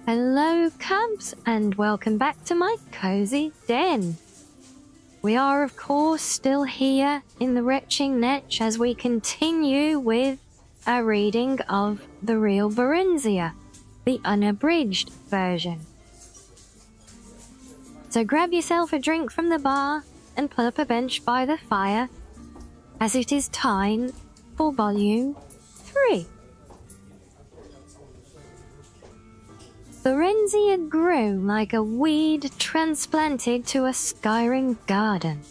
Hello, cubs, and welcome back to my cozy den. We are, of course, still here in the retching netch as we continue with our reading of the real Barenziah, the unabridged version. So grab yourself a drink from the bar and pull up a bench by the fire, as it is time for volume 3. Barenziah grew like a weed transplanted to a skiring garden.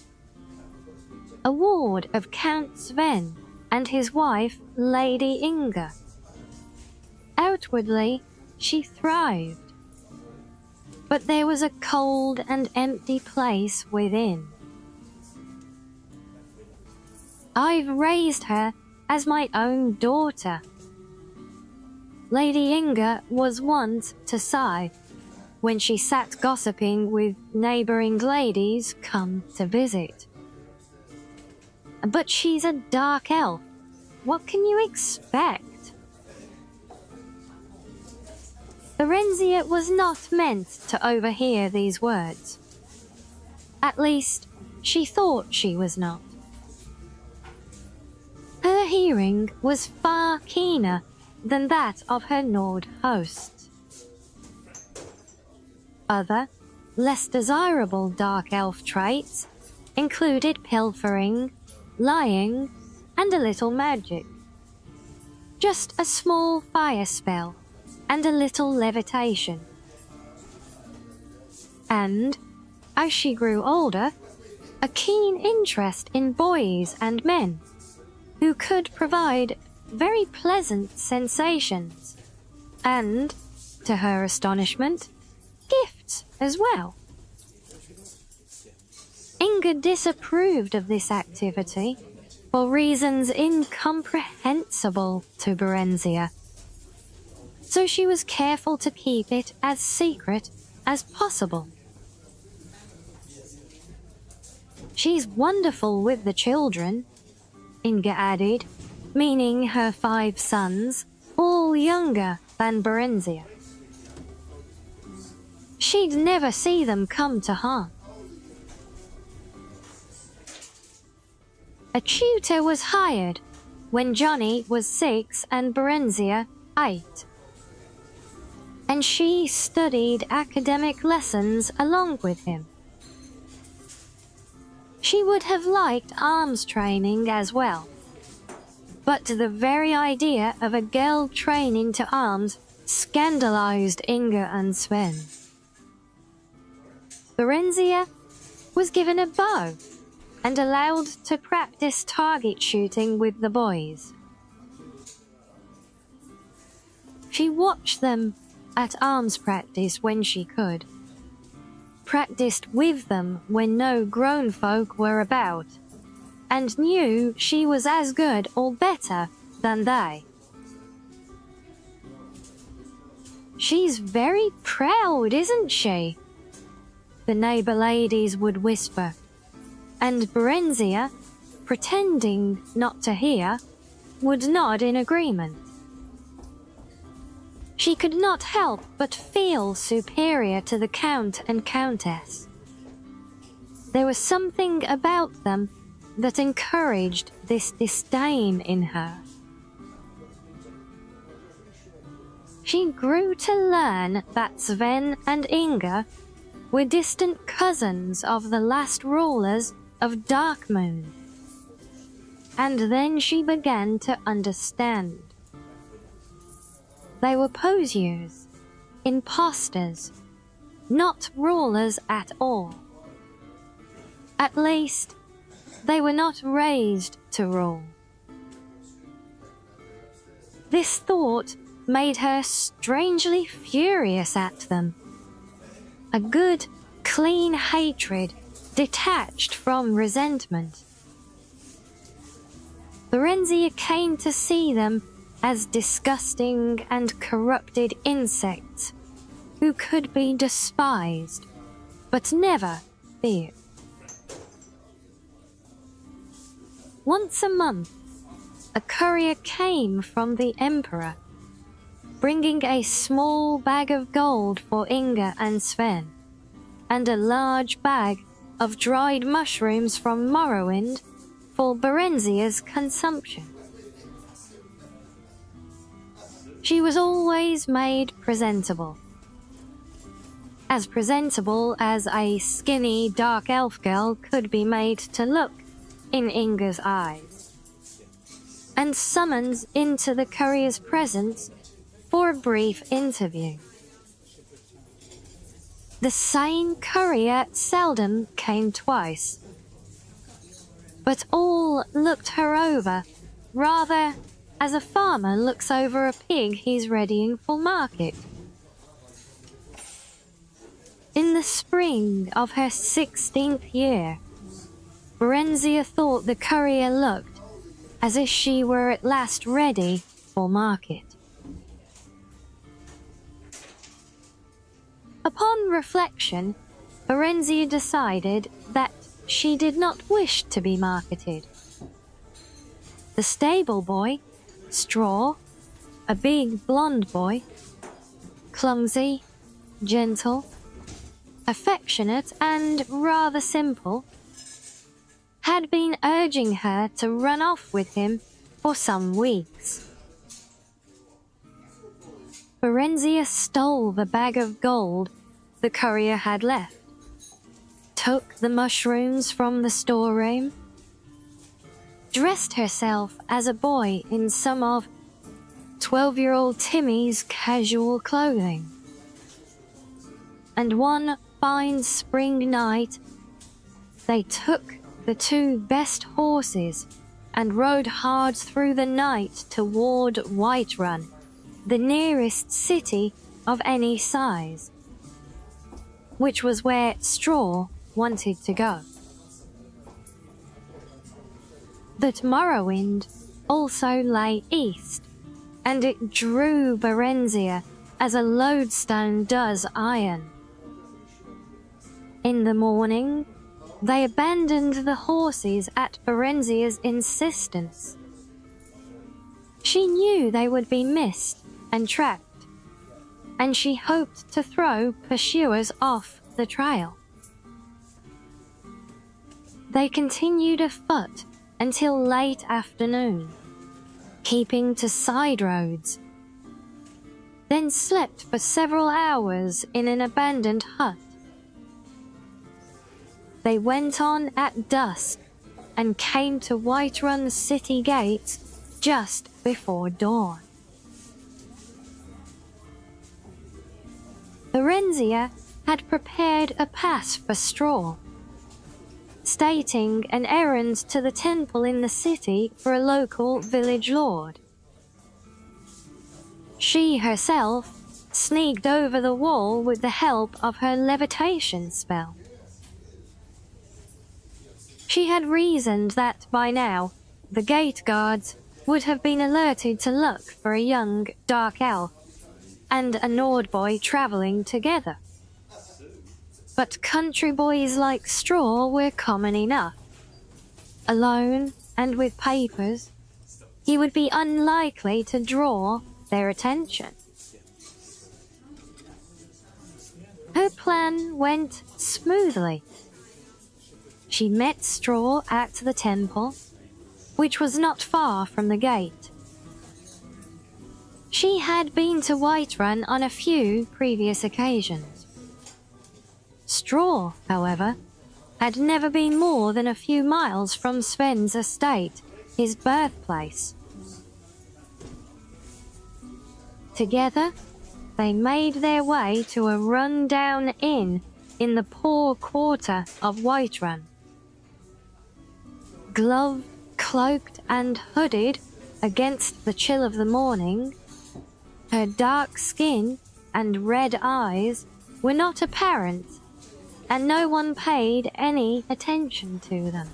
A ward of Count Sven and his wife, Lady Inga. Outwardly, she thrived, but there was a cold and empty place within. I've raised her as my own daughter. Lady Inga was wont to sigh when she sat gossiping with neighbouring ladies come to visit. But she's a dark elf. What can you expect? Barenziah was not meant to overhear these words. At least, she thought she was not. Her hearing was far keener than that of her Nord hosts. Other, less desirable dark elf traits included pilfering, lying, and a little magic. Just a small fire spell and a little levitation. And, as she grew older, a keen interest in boys and men who could provide very pleasant sensations, and, to her astonishment, gifts as well. Inga disapproved of this activity for reasons incomprehensible to Barenziah, so she was careful to keep it as secret as possible. She's wonderful with the children, Inga added, meaning her 5 sons, all younger than Barenziah. She'd never see them come to harm. A tutor was hired when Johnny was 6 and Barenziah 8. And she studied academic lessons along with him. She would have liked arms training as well, but the very idea of a girl training to arms scandalized Inga and Sven. Barenziah was given a bow and allowed to practice target shooting with the boys. She watched them at arms practice when she could, practiced with them when no grown folk were about, and knew she was as good or better than they. "She's very proud, isn't she?" the neighbour ladies would whisper, and Barenziah, pretending not to hear, would nod in agreement. She could not help but feel superior to the Count and Countess. There was something about them that encouraged this disdain in her. She grew to learn that Sven and Inga were distant cousins of the last rulers of Darkmoon. And then she began to understand. They were poseurs, imposters, not rulers at all. At least, they were not raised to rule. This thought made her strangely furious at them. A good, clean hatred detached from resentment. Barenziah came to see them as disgusting and corrupted insects who could be despised, but never feared. Once a month, a courier came from the Emperor. bringing a small bag of gold for Inga and Sven, and a large bag of dried mushrooms from Morrowind for Barenziah's consumption. She was always made presentable. As presentable as a skinny dark elf girl could be made to look in Inga's eyes, and summoned into the courier's presence for a brief interview. The same courier seldom came twice, but all looked her over, rather as a farmer looks over a pig he's readying for market. In the spring of her 16th year, Barenziah thought the courier looked as if she were at last ready for market. Upon reflection, Barenziah decided that she did not wish to be marketed. The stable boy, Straw, a big blonde boy, clumsy, gentle, affectionate and rather simple, had been urging her to run off with him for some weeks. Barenziah stole the bag of gold the courier had left, took the mushrooms from the storeroom, dressed herself as a boy in some of 12-year-old Timmy's casual clothing, and one fine spring night, they took the two best horses and rode hard through the night toward Whiterun, the nearest city of any size, which was where Straw wanted to go. But Morrowind also lay east, and it drew Barenziah as a lodestone does iron. In the morning, they abandoned the horses at Barenziah's insistence. She knew they would be missed and tracked, and she hoped to throw pursuers off the trail. They continued afoot until late afternoon, keeping to side roads, then slept for several hours in an abandoned hut. They went on at dusk and came to Whiterun city gates just before dawn. Barenziah had prepared a pass for Straw, stating an errand to the temple in the city for a local village lord. She herself sneaked over the wall with the help of her levitation spell. She had reasoned that by now the gate guards would have been alerted to look for a young dark elf and a Nord boy travelling together. But country boys like Straw were common enough. Alone and with papers, he would be unlikely to draw their attention. Her plan went smoothly. She met Straw at the temple, which was not far from the gate. She had been to Whiterun on a few previous occasions. Straw, however, had never been more than a few miles from Sven's estate, his birthplace. Together, they made their way to a run-down inn in the poor quarter of Whiterun. Gloved, cloaked and hooded against the chill of the morning, her dark skin and red eyes were not apparent, and no one paid any attention to them.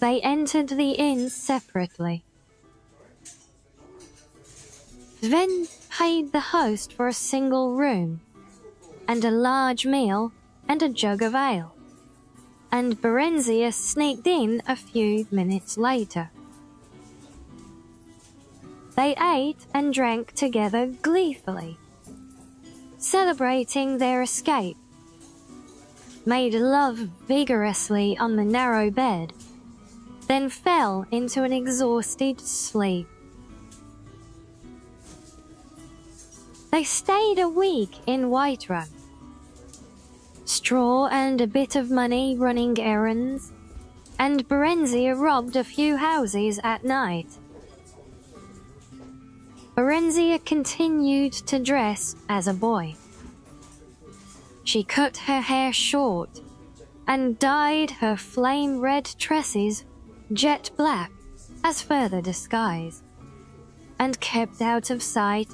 They entered the inn separately. Sven paid the host for a single room, and a large meal and a jug of ale, and Barenziah sneaked in a few minutes later. They ate and drank together gleefully, celebrating their escape, made love vigorously on the narrow bed, then fell into an exhausted sleep. They stayed a week in Whiterun. Straw earned a bit of money running errands, and Barenziah robbed a few houses at night. Barenziah continued to dress as a boy. She cut her hair short and dyed her flame-red tresses jet black as further disguise, and kept out of sight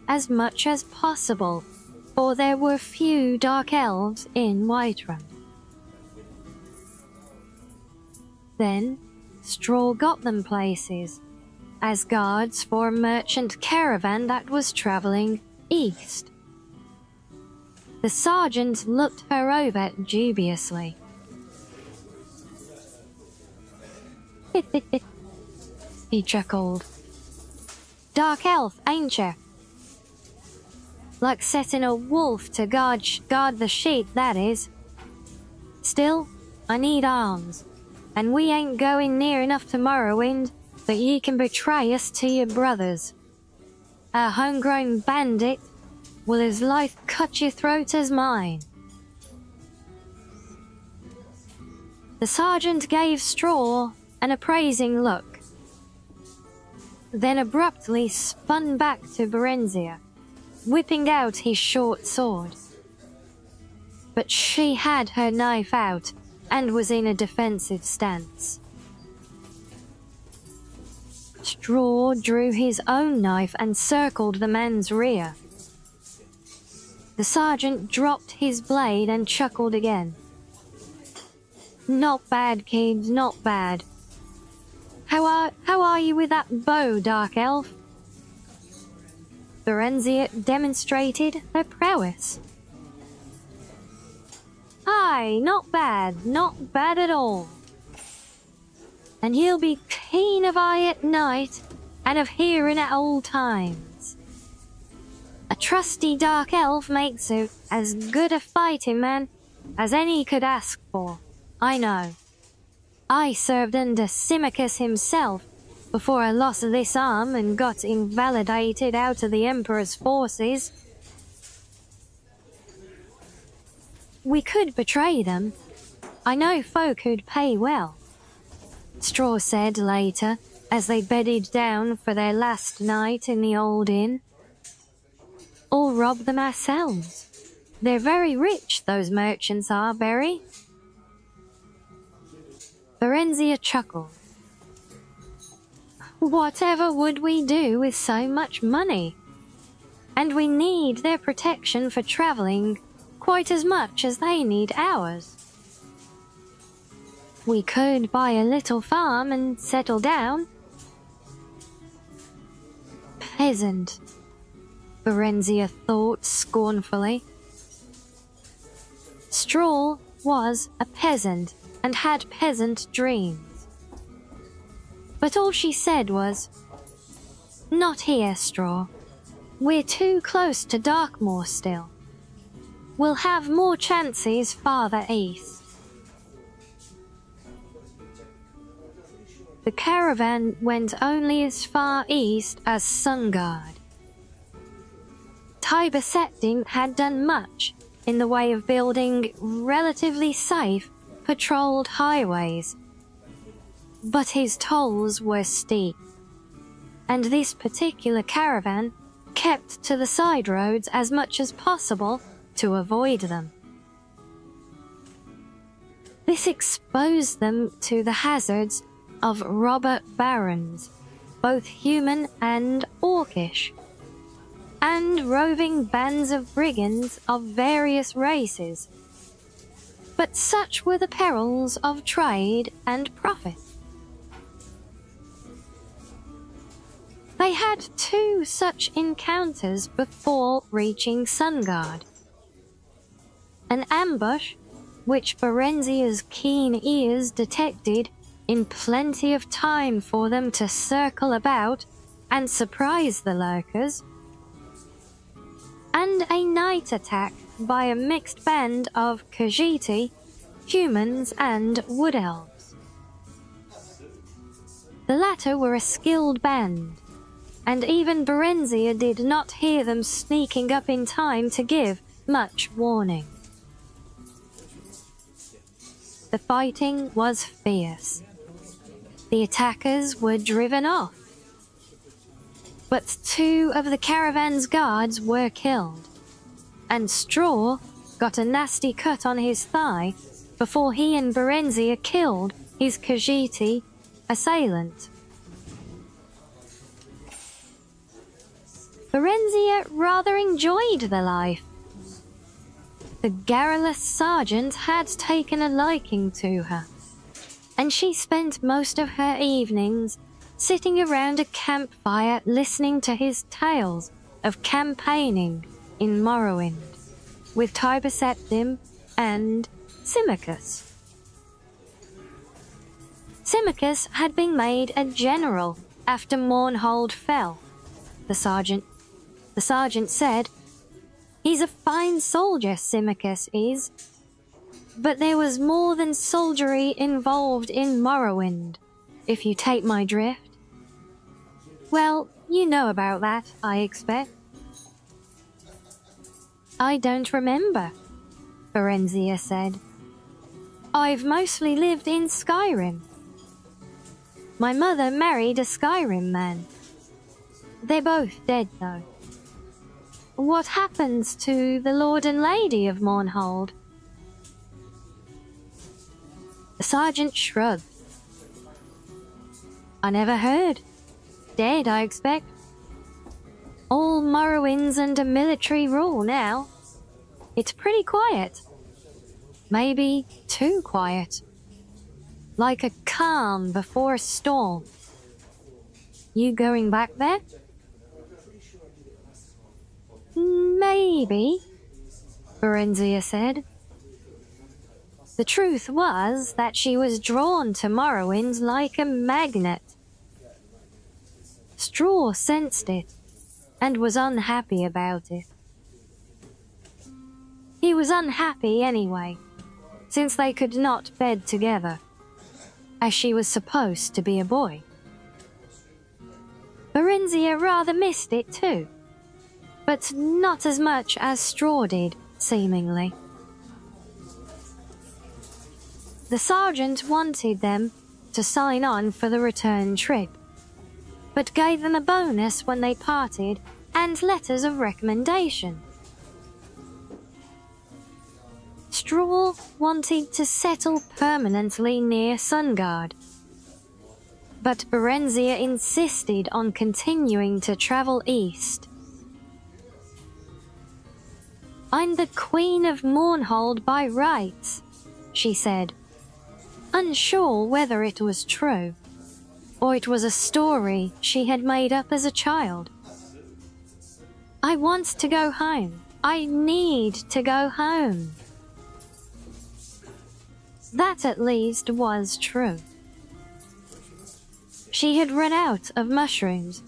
as much as possible, for there were few dark elves in Whiterun. Then Straw got them places, as guards for a merchant caravan that was travelling east. The sergeant looked her over dubiously. He chuckled. Dark elf, ain't ya? Like setting a wolf to guard the sheep, that is. Still, I need arms, and we ain't going near enough to Morrowind that ye can betray us to your brothers. A homegrown bandit will as lief cut your throat as mine. The sergeant gave Straw an appraising look, then abruptly spun back to Barenziah, whipping out his short sword. But she had her knife out and was in a defensive stance. Straw drew his own knife and circled the man's rear. The sergeant dropped his blade and chuckled again. Not bad, kid, not bad. How are you with that bow, Dark Elf? Barenziah demonstrated her prowess. Aye, not bad at all. And he'll be keen of eye at night and of hearing at all times. A trusty dark elf makes as good a fighting man as any could ask for, I know. I served under Symmachus himself before I lost this arm and got invalidated out of the Emperor's forces. We could betray them. I know folk who'd pay well, Straw said later as they bedded down for their last night in the old inn. Or rob them ourselves. They're very rich, those merchants are, Berry. Barenziah chuckled. Whatever would we do with so much money? And we need their protection for travelling quite as much as they need ours. We could buy a little farm and settle down. Peasant, Barenziah thought scornfully. Straw was a peasant and had peasant dreams. But all she said was, Not here, Straw. We're too close to Darkmoor still. We'll have more chances farther east. The caravan went only as far east as Sungard. Tiber Septim had done much in the way of building relatively safe patrolled highways, but his tolls were steep, and this particular caravan kept to the side roads as much as possible to avoid them. This exposed them to the hazards of robber barons, both human and orcish, and roving bands of brigands of various races. But such were the perils of trade and profit. They had 2 such encounters before reaching Sungard. An ambush, which Barenziah's keen ears detected in plenty of time for them to circle about and surprise the lurkers, and a night attack by a mixed band of Khajiiti, humans and wood elves. The latter were a skilled band, and even Barenziah did not hear them sneaking up in time to give much warning. The fighting was fierce. The attackers were driven off, but 2 of the caravan's guards were killed, and Straw got a nasty cut on his thigh before he and Barenziah killed his Khajiiti assailant. Barenziah rather enjoyed the life. The garrulous sergeant had taken a liking to her, and she spent most of her evenings sitting around a campfire listening to his tales of campaigning in Morrowind with Tiber Septim and Symmachus. Symmachus had been made a general after Mournhold fell. The sergeant said, "He's a fine soldier, Symmachus is, but there was more than soldiery involved in Morrowind, if you take my drift." "Well, you know about that, I expect." "I don't remember," Barenziah said. "I've mostly lived in Skyrim. My mother married a Skyrim man. They're both dead, though." "What happens to the Lord and Lady of Mournhold?" The sergeant shrugged. "I never heard. Dead, I expect. All Morrowind's under military rule now. It's pretty quiet. Maybe too quiet. Like a calm before a storm. You going back there?" "Maybe," Barenziah said. The truth was that she was drawn to Morrowind like a magnet. Straw sensed it, and was unhappy about it. He was unhappy anyway, since they could not bed together, as she was supposed to be a boy. Barenziah rather missed it too, but not as much as Straw did, seemingly. The sergeant wanted them to sign on for the return trip, but gave them a bonus when they parted and letters of recommendation. Straw wanted to settle permanently near Sungard, but Barenziah insisted on continuing to travel east. "I'm the Queen of Mournhold by rights," she said, unsure whether it was true, or it was a story she had made up as a child. "I want to go home. I need to go home." That at least was true. She had run out of mushrooms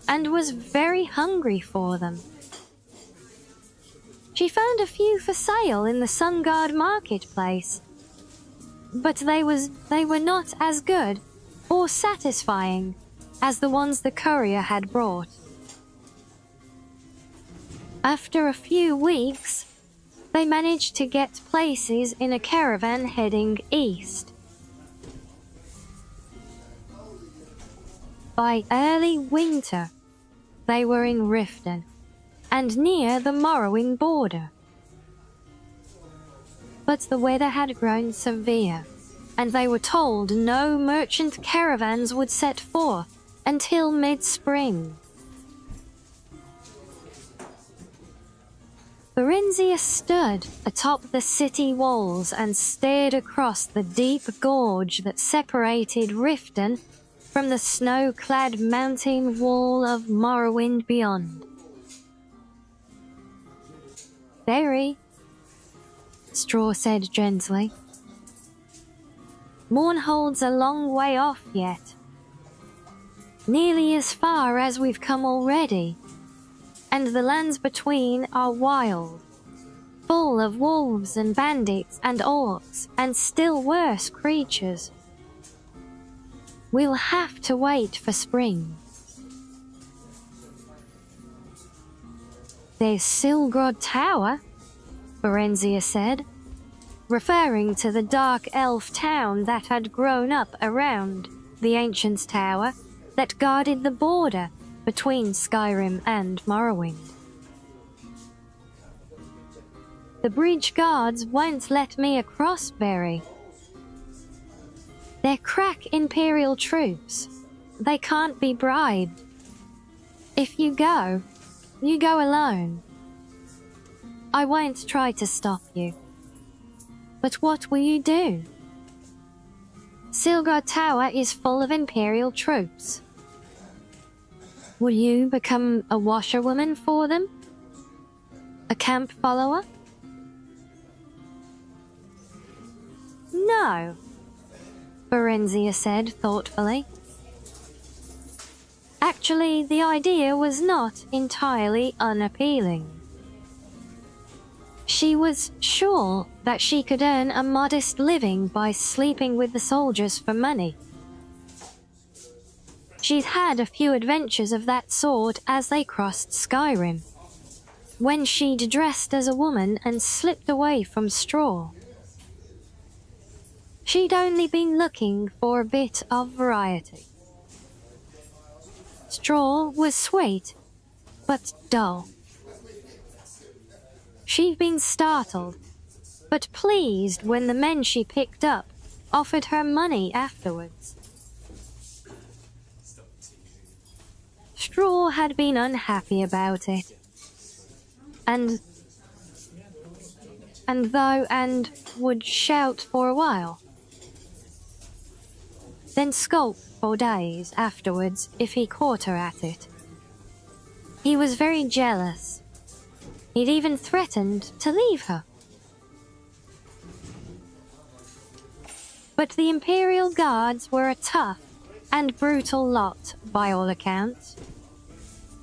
and was very hungry for them. She found a few for sale in the Sungard marketplace, but they were not as good or satisfying as the ones the courier had brought. After a few weeks, they managed to get places in a caravan heading east. By early winter, they were in Riften and near the Morrowind border. But the weather had grown severe, and they were told no merchant caravans would set forth until mid-spring. Barenziah stood atop the city walls and stared across the deep gorge that separated Riften from the snow-clad mountain wall of Morrowind beyond. "Very," Straw said gently. "Mournhold's a long way off yet." nearly as far as we've come already, and the lands between are wild, full of wolves and bandits and orcs and still worse creatures. We'll have to wait for spring. There's Silgrod Tower, Barenziah said, referring to the dark elf town that had grown up around the Ancient's Tower that guarded the border between Skyrim and Morrowind. The bridge guards won't let me across, Berry. They're crack Imperial troops. They can't be bribed. If you go alone. I won't try to stop you. But what will you do? Silgrod Tower is full of Imperial troops. Will you become a washerwoman for them? A camp follower? No, Barenziah said thoughtfully. Actually, the idea was not entirely unappealing. She was sure that she could earn a modest living by sleeping with the soldiers for money. She'd had a few adventures of that sort as they crossed Skyrim, when she'd dressed as a woman and slipped away from Straw. She'd only been looking for a bit of variety. Straw was sweet, but dull. She'd been startled, but pleased when the men she picked up offered her money afterwards. Straw had been unhappy about it, and would shout for a while, then skulk for days afterwards if he caught her at it. He was very jealous. He'd even threatened to leave her. But the Imperial Guards were a tough and brutal lot by all accounts,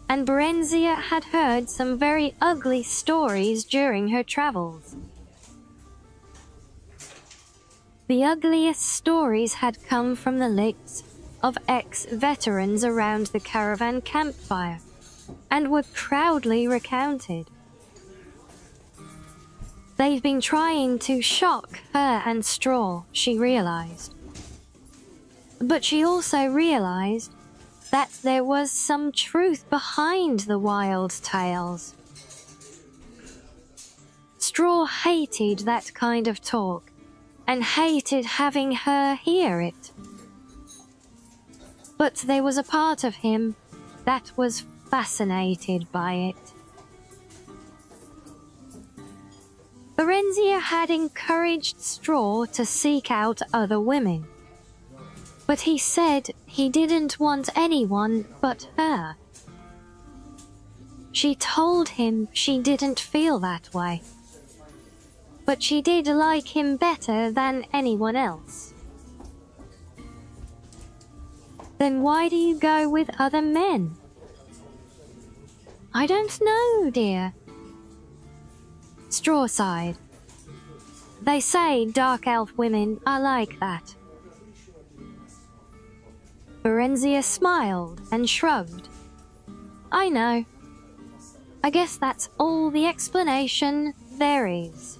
and Barenziah had heard some very ugly stories during her travels. The ugliest stories had come from the lips of ex-veterans around the caravan campfire, and were proudly recounted. They've been trying to shock her and Straw, she realized. But she also realized that there was some truth behind the wild tales. Straw hated that kind of talk, and hated having her hear it. But there was a part of him that was fascinated by it. Barenziah had encouraged Straw to seek out other women, but he said he didn't want anyone but her. She told him she didn't feel that way, but she did like him better than anyone else. Then why do you go with other men? I don't know, dear. Straw sighed. They say dark elf women are like that. Barenziah smiled and shrugged. I know. I guess that's all the explanation there is.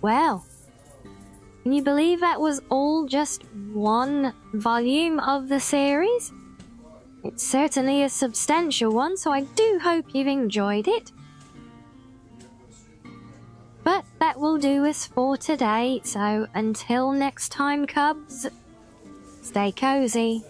Well, can you believe that was all just one volume of the series? It's certainly a substantial one, so I do hope you've enjoyed it. But that will do us for today, so until next time, Cubs, stay cozy.